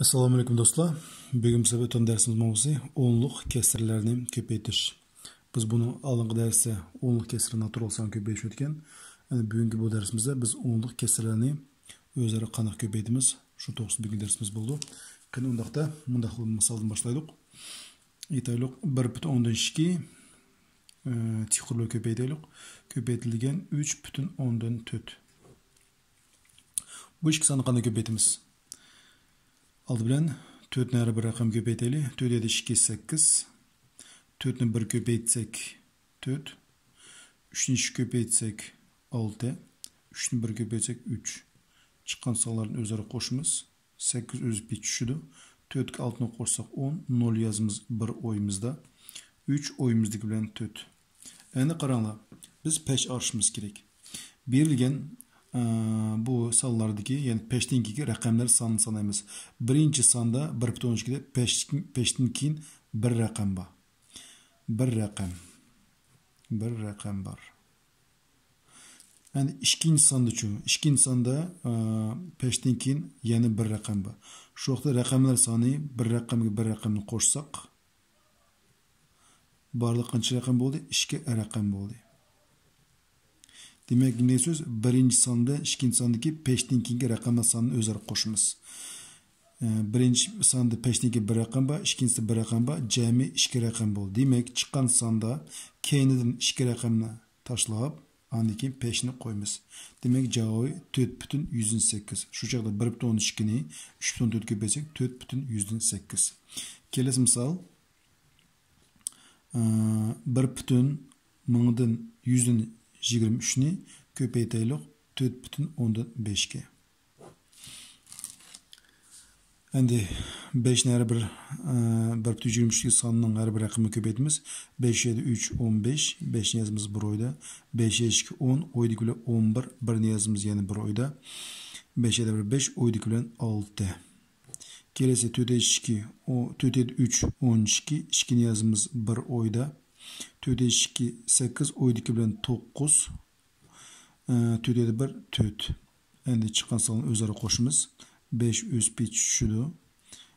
Assalomu alaykum do'stlar. Bugun sizga o'tgan darsimiz mavzusi o'nliq kesirlarni ko'paytirish. Biz buni oldingi darsda o'nliq kesir natural son ko'paytirish o'tgan. Bugungi bu darsimizda biz o'nliq kesirlarni o'zaro qanday ko'paytiramiz, shu to'g'risida bugungi darsimiz bo'ldi. Qani undaqda mundaq misoldan boshlaylik. Aytaylik 1.2 tiqurlar ko'paytiraylik. Ko'paytirilgan 3.4. Bu ikki sonni qanday ko'paytiramiz? Aldı bilen 4 nere bir rakam köpeyteli. 4 7 2 8. 4'ünü 1 köpeytsek 4. 3'ünü 2 köpeytsek 6. 3'ünü 1 köpeytsek 3. Çıkan sayıların özleri koşumuz 8 özüp bir düşüdü. 4'ü 6'ını koşsak 10. 0 yazımız 1 oyumuzda. 3 oyumuzdaki bilen 4. Yani karanlığa biz peş arşımız gerek. Berilgen bu sallardaki yani peştinkiki rakamlar sanını sanayımız. Birinci sanda 1.12'de peştin keyin bir rakam var. Bir rakam var. Yani ikinci sanda şu. İkinci sanda peştin keyin yani bir rakam var. Şu vakti rakamlar sanı bir rakamını koşsak barlık qancha rakam oldu? 2 rakam oldu. Demek ne söz? Birinci sanda, ikinci sandaki peştin keyingi rakamlar sanını özleri koşumuz. Birinci sanda peştinki bir rakam var, ikincisi bir rakam var, cemi 2 rakam oldu. Demek çıkan sanda keyiniden 2 rakamını taşlayıp, andaki peşini koyumuz. Demek cevabı 4.108. Şu çağda 1.12'ni 3.4 köpetsek 4.108. Kelesi misal 1.123'ni köpeyteylik 4.5'ke. Endi 5 nere bir 1.23 sanının her bir rakamı köpeytimiz. 5 7 3 15. 5 yazımız bir oyda. 5 2 10. Oydukule 11. 1 yazımız yani bir oyda. 5 7 1 5. Oydukule 6. Kelesi 4 2 4 3 12. 2 yazımız bir oyda. 4 2 8. Oydukule bilen 9. 4 7 1 4. Endi çıkan salın özleri koşumuz. 5 üst bir düşüdü.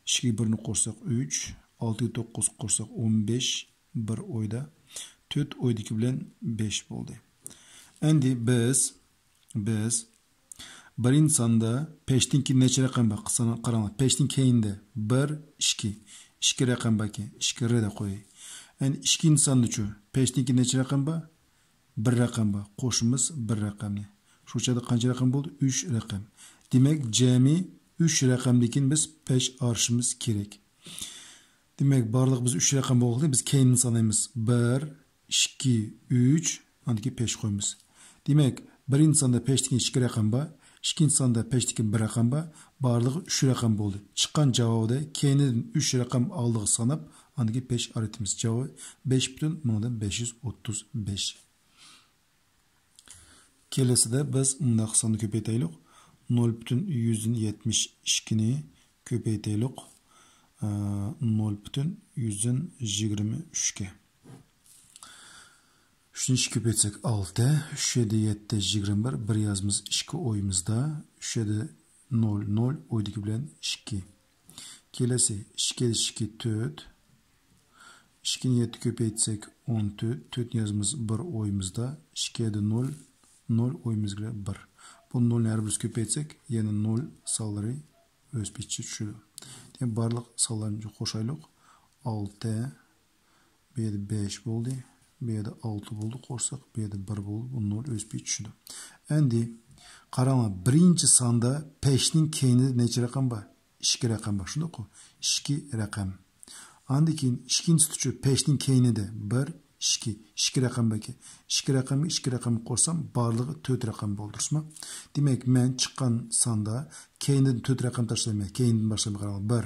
2 1'ni koşsak 3. 6 9 koşsak 15. 1 oyda. 4 oydaki bilen 5 oldu. Endi biz bir insanda peştinki neçe rakam bak sana karanlık. Peştin keyinde 1 2 2 rakam bak 2 reda koy. Yani 2 insanda şu peştinki neçe rakam bak 1 rakam bak. Koşumuz 1 rakamni. Şu çada kaç rakam oldu? 3 rakam. Demek cemi 3 rakamdakin biz peş arşımız gerek. Demek barlık biz 3 rakam oldu. Biz keyini sanayımız. 1, 2, 3. Andaki peş koyumuz. Demek bir insanda peştikin 2 rakam var. 2 insanda peştikin 1 rakam var. Barlık 3 rakam oldu. Çıkan cevabı da keyinin 3 rakam aldığı sanıp andaki peş aritimiz. Cevabı 5.535. Kelesi de biz undaq sanı köpeyteylik. 0.172'ni köpeyteylik 0.123'ke. 3'ünü köpeytsek 6, 3 7 7 21, 1 yazımız 2 oyumuzda, 3 7 0 0 oydaki bilen 2. Kelesi 2 2 4, 2 7 köpeytsek 14, 4 yazımız 1 oyumuzda, 2 7 0 0 oyumuz bile 1. Bu 0 her birisi köpeytsek yine 0 salları öz bitçi düşüyor. Yani barlık sallarını koşaylık 6 bir de 5 oldu. Bir de 6 oldu koşsak bir de 1 oldu. Bu 0 öz bitçi düşüyor. Endi karama birinci sanda peşinin keyinde neçe rakam var? 2 rakam var. Şunu koy. 2 rakam. Andikin ikinci tutucu peşinin keyinde de 1 2 rakam belki. 2 rakamı koysam barlığı 4 rakam doldursun. Demek men çıkan sanda keyinden 4 rakam taşlayayım. Keyinden başlayayım. 1,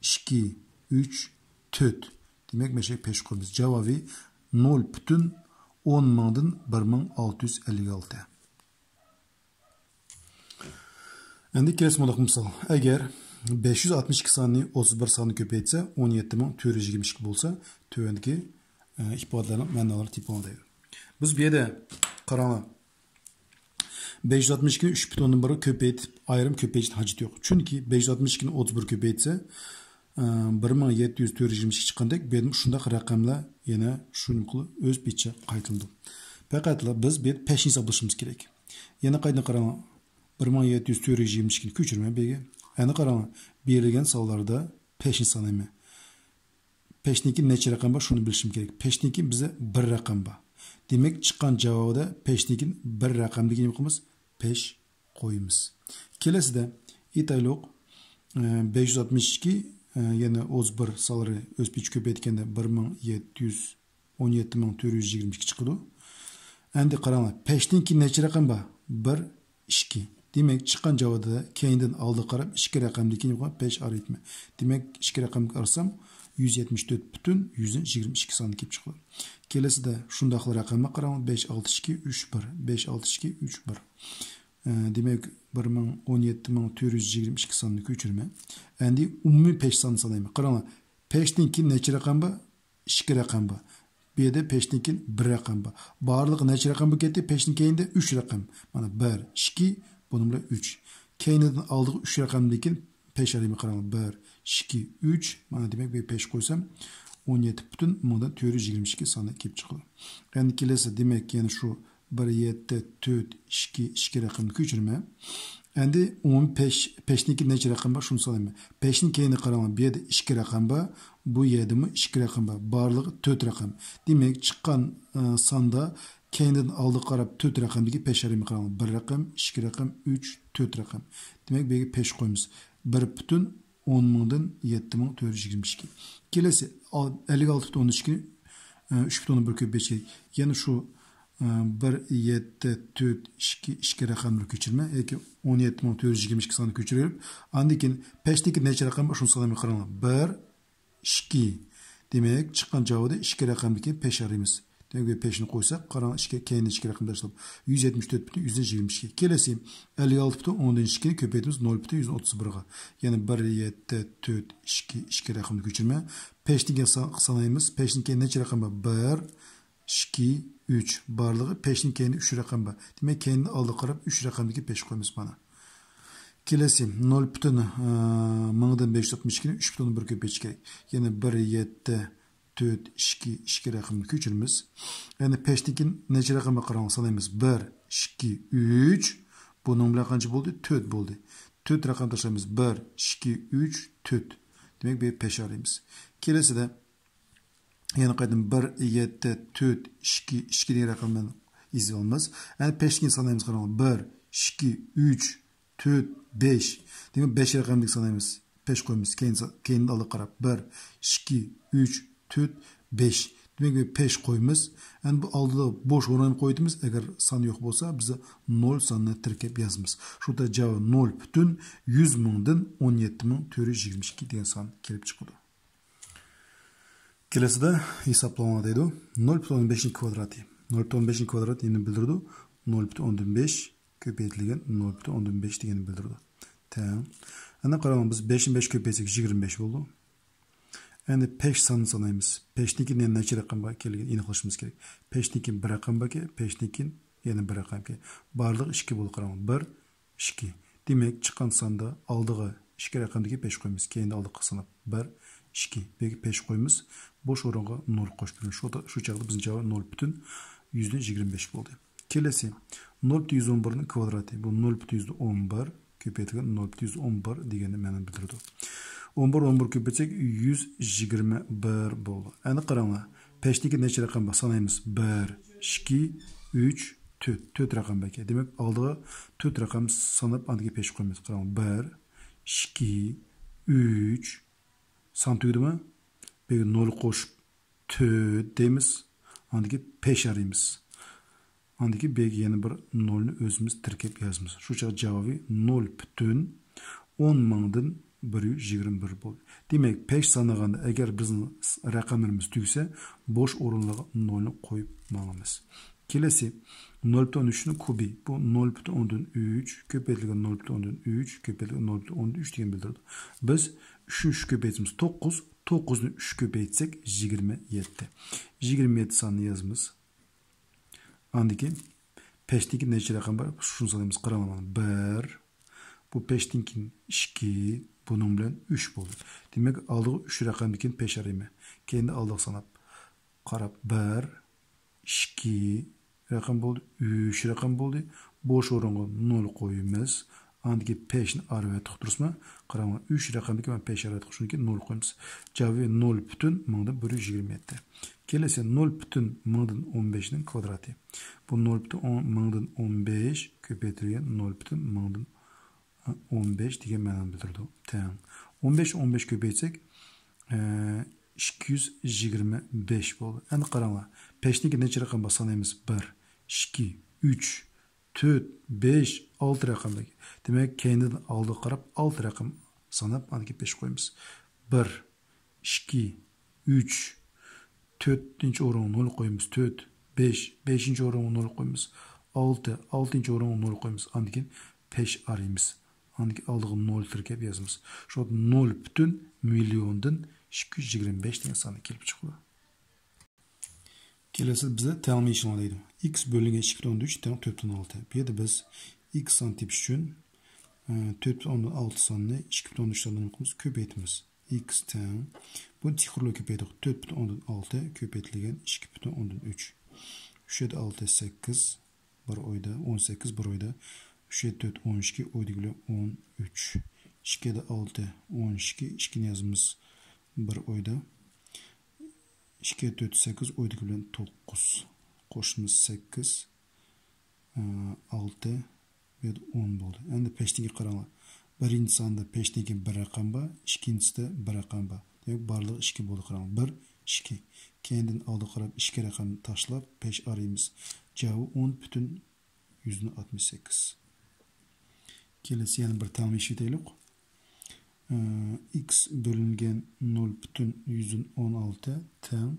2, 3, 4. Demek men peş koyumuz. Cevabı 0.10 1656. Endi kelesi modaq misal. Eğer 562 sanını 31 sanını köpeytse 17.422 bolsa tövendeki ifadelerin manaları tipi oldu. Biz bir de karama 562'ni 3,1 köpeytip ayrım köpeyişin hacet yok. Çünkü 562'ni 31 köpeytse 1722 chiqqandek benim shundaq raqamlar yana shunqili o'z beticha qaytildi. Faqat biz bu 5 hisoblashimiz kerak. Yana qaydan qarang 1722 ni ko'chirma bega. Yana qarang berilgan savollarda 5 sanaymi. 5niki necha raqam bor shuni bilishim kerak. 5niki bizga 1 raqam bor. Demak chiqqan javobda 5niki 1 raqam degan qilamiz 5 qo'yamiz. Kelasida italiq 562 yana o'z bir salari o'z pich ko'paytganda 1717,422 chiqadi. Endi qaranglar, 5niki necha raqam bor? 1 2. Demak, chiqqan javobda keyindan oldi qarab 2 raqamdagi 5 aritma. Demak, 2 raqamga qarsam 174,122 sonni kelib chiqadi. Kelasida shundaqli raqamga qarang 56231 56231. Demak 17,422 sonni ko'chirma. Endi umumiy 5 sonni sanaymiz. Qaranglar, 5niki necha raqam bor? 2 raqam bor. Bu yerda 5niki 1 raqam bor. Barliq necha raqam bo'lib ketdi? 5ning keyinda 3 raqam. Mana 1 2 bunun bilan 3. Keyindan oldiq 3 raqamdan 5 araymi qaranglar. 1 2 3. Mana demak bu 5 qo'ysam 17,422 sonni kelib chiqadi. Endi kelasi demak yana shu 1 7 4 2 2 raqamni ko'chirma. Endi 5niki necha raqam bor shuni so'rayman. 5ning keyini qaranglar. Bu yerda 2 raqam bor, bu yerdami 2 raqam bor. Barlig'i 4 raqam. Demak chiqqan sonda keyindan oldi qarab 4 raqamdagi 5 araymi qaranglar. 1 raqam, 2 raqam, 3, 4 raqam. Demak bu yerga 5 qo'yamiz. 1,10,000dan 7,422. Kelasi 56,13 ni 3,1 ko'paytsak, yana shu 1 7 4 2 2 raqamni ko'chirma yoki 17,422 sonni ko'chirib, andikin 5niki necha raqam bor shuni sanamay qaranglar. 1 2. Demak, chiqqan javobda 2 raqamdagi 5 araymiz. Demak, bu 5ni qo'ysak, qarang 2 keyinda 2 raqam tashlab 174,122. Kelasi 56,12 ni ko'paytiramiz 0,131 ga. Ya'ni 1 7 4 2 2 raqamni ko'chirma. 5niga sanaymiz. 5ning keyinda necha raqam bor? 1 2 3. Barlig'i 5ning keyinda 3 raqam bor. Demak, keyinda oldi qarab 3 raqamdagi 5 qo'yamiz mana. Kelasi 0,1562 ni 3,1 ko'paytirish kerak. Yana 1 7 4 2 2 raqamni ko'chiramiz. Endi 5niki necha raqamga qarang sanaymiz. 1 2 3. Buning bilan qancha bo'ldi? 4 bo'ldi. 4 raqam tashlaymiz. 1 2 3 4. Demak, bu 5 araymiz. Kelasida yana qaytadan 1 7 4 2 2 degan raqamdan izlay olamiz. Endi 5ni sanaymiz qarang. 1 2 3 4 5. Demak 5 raqamdagi sanaymiz. 5 qo'yamiz. Keyinda oldi qarab 1 2 3 4 5. Demak 5 qo'yamiz. Endi bu oldida bo'sh o'rin qo'ydimiz. Agar son yo'q bo'lsa, biz 0 sonni tirkab yozamiz. Shunda javob 0,100,000dan 17,422 degan son kelib chiqadi. Kelasida hisoblama deydi. 0,5 ning kvadrati. 0,5 ning kvadrati nima bildirdi? 0,15 ko'paytirilgan 0,15 deganini bildirdi. Tamam. Ana qarang, biz 5 ni 5 ko'paytsak 25 bo'ldi. Endi 5 sonni sanaymiz. 5niki necha raqam bor kelgan aniqlashimiz kerak. 5niki 1 raqam borki, 5niki yana 1 raqamga. Barlig'i 2 bo'ldi qarang. 1 2. Demak, chiqqan sonda oldiga 2 raqamdagi 5 qo'yamiz. Keyinda oldiga sanab 1 2. Begi 5 qo'yamiz. Bo'sh o'ringa 0 qo'shtiramiz. Shu chaqda bizning javob 0,125 bo'ldi. Kelasi 0,111 ning kvadrati. Bu 0,111 ko'paytirilgan 0,111 deganni ma'no bildiradi. 11 ko'paytsak 121 bo'ldi. Endi qaranglar. 5niki necha raqam bor sanaymiz. 1 2 3 4 raqam bor. Demak, oldiga 4 raqam sanab andiga 5 qo'yamiz. Qarang, 1 2 3 son tugdimi? Bega 0 qo'shib 4 deymiz. Andiga 5 araymiz. Andiki bega yana bir 0 ni o'zimiz tirkab yozamiz. Shu javobi 0,10,000dan 121 bo'ldi. Demak, 5 sanaganda agar bizning raqamlarimiz tugsa, bo'sh o'rinlarga 0 ni qo'yib mangamiz. Kelasi 0,13 ni kubi. Bu 0,13 ko'paytirilgan 0,13 ko'paytirilgan 0,13 degan bildiradi. Biz 3 ko'paytimiz 9, 9 ni 3 ko'paytsak 27. 27 sonni yozamiz. Andiki Peşteki neçe rakam var? Şunu sanayımız qaralamadan. 1. Bu peştinkin 2. Bunun bilen 3 boldu. Demek aldığı 3 rakamdikin peş arayma. Kendi aldığı sanap. Qarab 1. 2. Rakam boldu. 3 rakam boldu. Boş oranga 0 koyumuz. Andaki peşin arayatıq durusma. Qarama 3 rakamdaki ben peş arayatıq. Şununki 0 koyumuz. Cevabı 0 bütün mığda 127. Kelese 0 bütün mığdın 15'nin kvadratı. Bu 0 bütün mığdın 15 köpeytirgen 0 bütün mığdın 15 diye mənan bildirdi. Tamam. 15 köpeytsek 225 oldu. Endi qaranglar. Peşteki neçe rakam basanayımız? 1, 2, 3, 4, 5, 6 rakamdaki. Demek kendinden aldı qarab 6 rakam sanap andaki 5 koyumuz. 1, 2, 3, 4. orana 0 koyumuz. 4, 5, 5. orana 0 koyumuz. 6, 6. orana 0 koyumuz. Andaki 5 arayımız. Andaki aldığım 0 tirkep yazımız. Şu 0 bütün milyondan 225 degan sonni kelib chiqdi. Kelasi bizda ta'lim ishini deydi. X bölüngen 2.3 teng 4.6. Bu yerda biz x son tepish uchun 4.6 sonni 2.3 dan ko'paytamiz. X teng bu tixurlar ko'paydik. 4.6 ko'paytirilgan 2.3. 3 7 6 8 bir oyda 18 bir oyda 3 7 4 12 oyda 13. 2 7 6 12 2 yazımız bir oyda 2 4 8 oyda bilen 9 qo'shimiz 8 6 ve 10 bo'ldi. Endi peşteki qaranglar. Birinchi sonda peşteki bir rakam bor, ikkinchisida bir rakam bor. Demak barligi 2 bo'ldi qaranglar. 1 2. Kendin aldı qarab 2 rakamni tashlab peş araymiz. Javob 10.168. Kelasi yana bir tanlash etaylik. X bölüngen 0.116 teng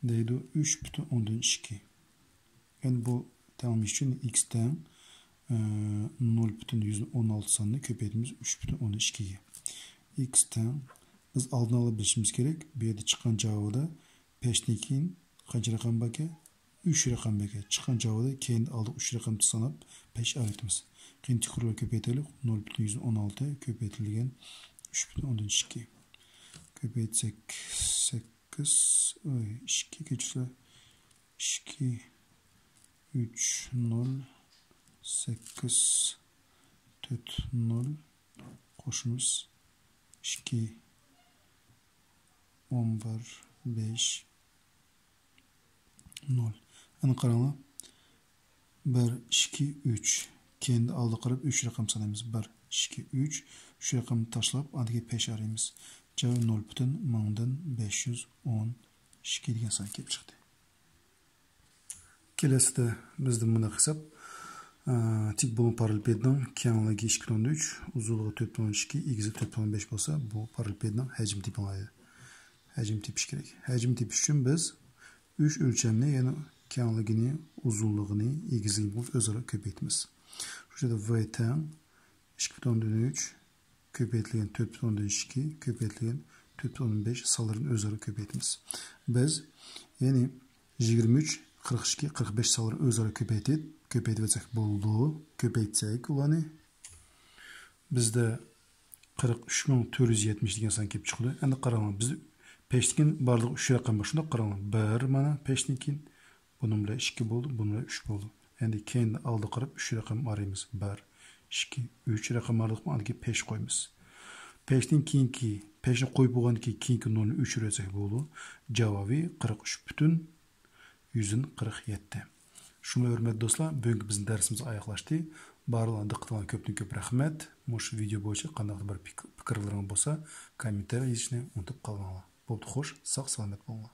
deydi 3.2. Yani bu tanlash için x teng 0.116 sonunu köpeytimiz 3.2'ye. X teng biz aldın alabilişimiz gerek. Bir yerde çıkan cevabı peştekin kaç rakam bakı? 3 rakam bakı. Çıkan cevabı kendi aldık 3 rakam sanıp peş aritimiz. Kendi kurulu köpeytelik 0.116 köpeytilgen 3.2. Köpeytsek 8 2 geçse 2 3 0 8 4 0 qo'shimiz 2 10 var 5 0. Ana qaranglar 1 2 3 kendi aldı qarab 3 rakam sanaymiz. 1 2 3 3 rakamni tashlab andagi peş araymiz. Javob 0.512 degan son kelib chiqdi. Kelasida bizda buni hisob tik bo'lgan parallelepipedning kengligi 2.3, uzunluğu 4.2, egizi 4.5 bo'lsa, bu parallelepipedning hajm tipi oladi. Hajm tepish kerak. Hajm tepish uchun biz 3 o'lchamli, ya'ni kengligini, uzunluğunu, egizligini o'zaro ko'paytamiz. Şu yerda v teng 2.3 köpeytilen 4.2 köpeytilen 4.5 salarini o'zaro ko'paytamiz. Biz ya'ni 23 42 45 salarini o'zaro ko'paytirsak bo'ldi. Ko'paytsak ularni bizda 43470 degan son kelib chiqdi. Endi qaranglar, biz peştekin barliq 3 raqam bor. Shunda qaranglar. 1 mana peştekin bunun bilan 2 bo'ldi, bunun bilan 3 bo'ldi. Endi keyin aldı qarab 3 raqam araymiz. 1 2 3 raqam araliqmi andagi peş qo'yamiz. Peşten keyingi peşni qo'yib bo'lgandan keyingi 0 ni o'chirsak bo'ldi. Javobi 43.147. Shunday hurmatli do'stlar, bugungi bizning darsimiz oyoqlashdi. Barlarga diqqatingizga ko'p rahmat. Shu video bo'yicha qanday bir fikrlaringiz bo'lsa, kommentariy yozishni unutib qolmanglar. Bo'pti, xo'sh, sog' salomat bo'linglar.